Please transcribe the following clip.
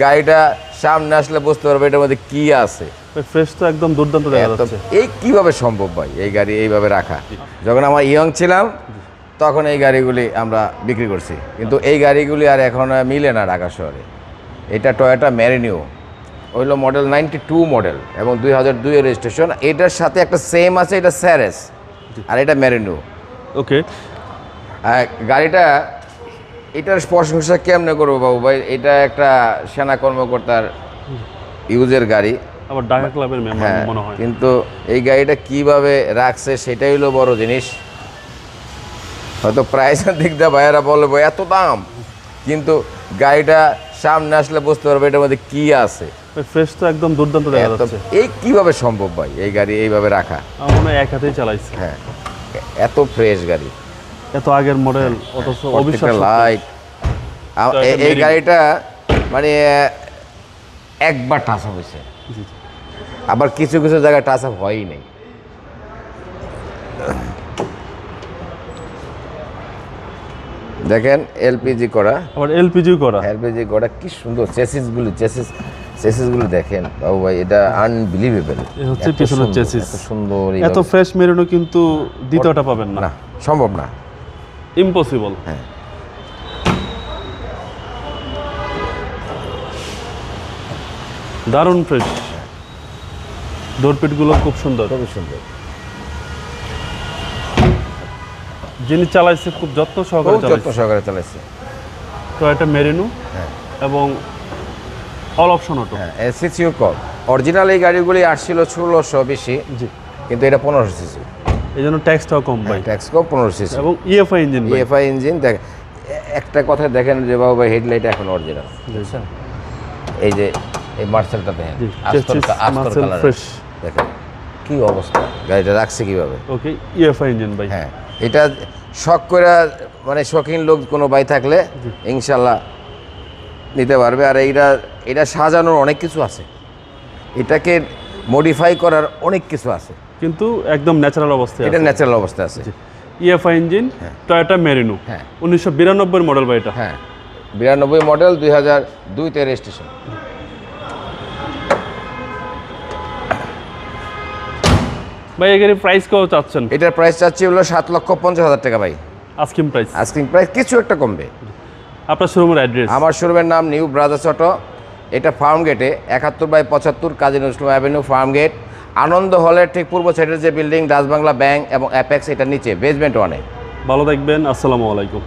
গাড়িটা সামনে আসলে বুঝতে পারবে এটার মধ্যে কি আছে। ফ্রেশ তো একদম দুর্দান্ত দেখা যাচ্ছে। এই কিভাবে সম্ভব ভাই এই গাড়ি এইভাবে রাখা? যখন আমরা ইয়ং ছিলাম তখন এই গাড়িগুলি আমরা বিক্রি করছি, কিন্তু এই গাড়িগুলি আর এখন মিলে না ঢাকা শহরে। এটা টয়োটা ম্যারিনিও, হইলো মডেল 92 মডেল এবং 2002 এর রেজিস্ট্রেশন। এটার সাথে একটা সেম আছে, এটা স্যারেস আর এটা ম্যারিনিও। ওকে, গাড়িটা এটার প্রশংসা কেমনে করবো বাবু ভাই? এটা একটা সেনা কর্মকর্তার ইউজের গাড়ি, আবার ঢাকা ক্লাবের মেম্বার হ্যাঁ, মনে হয়। কিন্তু এই গাড়িটা কিভাবে রাখছে সেটাই হলো বড় জিনিস। হয়তো প্রাইসের দিক দিয়ে ভাইয়েরা বলবো এত দাম, কিন্তু গাড়িটা সামনে আসলে বুঝতে পারবে এটার মধ্যে কি আছে। ফ্রেশ তো একদম দুর্দান্ত দেখা যাচ্ছে। এই কিভাবে সম্ভব ভাই এই গাড়ি এইভাবে রাখা? আমার মনে হয় এক হাতেই চালাইছে। হ্যাঁ, এত ফ্রেশ গাড়ি, এত আগের মডেল, অথচ অবিশ্বাস্য লাইট। এই গাড়িটা মানে একবার টাচ আপ হয়েছে, আবার কিছু কিছু জায়গায় টাচ আপ হয়ই নেই। দেখেন এলপিজি করা, আবার এলপিজি করা। এলপিজি করা, কি সুন্দর চেসিসগুলো দেখেন বাবু ভাই, এটা আনবিলিভেবল। এই হচ্ছে পিছনের চেসিস, এত সুন্দর, এত ফ্রেশ মেরুনও কিন্তু দ্বিতীয়টা পাবেন না, না সম্ভব না, ইম্পসিবল। হ্যাঁ, দারুণ ফ্রেশ, ডোরপিটগুলো খুব সুন্দর, খুবই সুন্দর। যিনি চালাইছে খুব যত্ন সহকারে চালাইছে। টয়োটা মেরিনো হ্যাঁ, এবং অল অপশন অটো। হ্যাঁ, সিসিও কম। অরিজিনাল এই গাড়িগুলি আসছিল 1600 বেশি, জি, কিন্তু এটা 1500 সিসি। এই জন্য ট্যাক্সটাও কম পাই, ট্যাক্স কম, 1500 সিসি এবং ইএফআই ইঞ্জিন। EFI engine. দেখ একটা কথা দেখেন যে বাবু ভাই, হেডলাইট এখন অরিজিনাল। এই যে এই মার্সেলটা দেখেন, আস্তর কালার, ফ্রেশ দেখেন কি অবস্থা, গাড়িটা রাখছে কিভাবে। ওকে, ইএফআই ইঞ্জিন ভাই। হ্যাঁ, এটা শখ করে মানে শৌখিন লোক কোনো ভাই থাকলে ইনশাল্লাহ নিতে পারবে। আর এটা সাজানোর অনেক কিছু আছে, এটাকে মডিফাই করার অনেক কিছু আছে, কিন্তু একদম ন্যাচারাল অবস্থায় এটা আছে। ন্যাচারাল অবস্থা আছে। ইএফআই ইঞ্জিন, টয়োটা মেরিনো, হ্যাঁ, 1992 মডেল ভাই এটা। হ্যাঁ, 92 মডেল, 2002 তে রেজিস্ট্রেশন। ভাই এই গাড়ির প্রাইস কত চাচ্ছেন? এটার প্রাইস চাচ্ছি হলো 7,50,000 টাকা ভাই, আস্কিং প্রাইস। আস্কিং প্রাইস কিছু একটা কমবে। আপনার শোরুমের অ্যাড্রেস? আমার শোরুমের নাম নিউ ব্রাদার্স অটো, এটা ফার্ম গেটে 71/75 Kazi Nazrul avenue, farm gate. আনন্দ হলের ঠিক পূর্ব সাইডের যে বিল্ডিং, ডাচ বাংলা ব্যাংক এবং অ্যাপেক্স, এটা নিচে বেসমেন্ট 1-এ। ভালো থাকবেন, আসসালামু আলাইকুম।